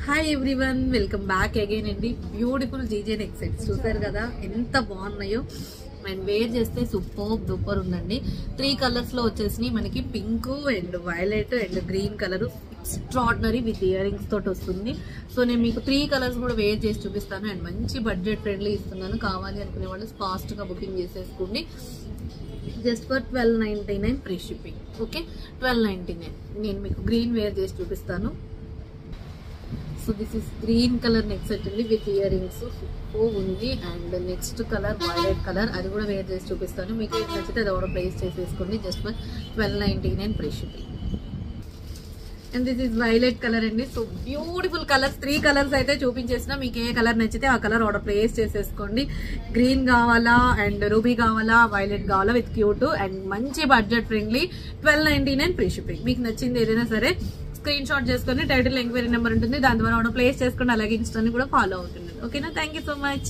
Hi everyone, welcome back again అండి. Beautiful GJ neck sets చూసారు కదా, ఎంత బాగున్నాయో. అండ్ వేర్ చేస్తే సూపర్ ఉందండి. 3 కలర్స్ లో వచ్చేసి మనకి pink and violet and green colour extraordinary with ear rings తోటి వస్తుంది. సో నేను మీకు 3 కలర్స్ కూడా వేర్ చేసి చూపిస్తాను. అండ్ మంచి బడ్జెట్ ఫ్రెండ్లీ ఇస్తున్నాను. కావాలి అనుకునే వాళ్ళు ఫాస్ట్ గా బుకింగ్ చేసేసుకోండి. Just for 1299 free shipping. Okay, 1299. నేను మీకు గ్రీన్ వేర్ చేసి చూపిస్తాను. So this is green colour neck set అండి విత్ ఇయర్ రింగ్స్ సూపర్ ఉంది. And next colour violet colour, అది కూడా వేర్ చేసి చూపిస్తాను. మీకు ఏం నచ్చితే అది కూడా ప్లేస్ చేసేసుకోండి. Just for 1299 free shipping. And this is violet colour అండి. సో బ్యూటిఫుల్ కలర్స్, 3 కలర్స్ అయితే చూపించేసిన. మీకు ఏ కలర్ నచ్చితే ఆ కలర్ ఆర్డర్ ప్లేస్ చేసేసుకోండి. గ్రీన్ కావాలా అండ్ రూబీ కావాలా, వైలెట్ కావాలా విత్ క్యూట్ అండ్ మంచి బడ్జెట్ ఫ్రెండ్లీ 1299 ఫ్రీ షిప్పింగ్. మీకు నచ్చింది ఏదైనా సరే స్క్రీన్ షాట్ చేసుకుని టైటిల్ ఎంక్వైరీ నెంబర్ ఉంటుంది, దాని ద్వారా ఆర్డర్ ప్లేస్ చేసుకోండి. అలాగే ఇన్స్టాని కూడా ఫాలో అవుతుంది. ఓకేనా, థ్యాంక్ యూ సో మచ్.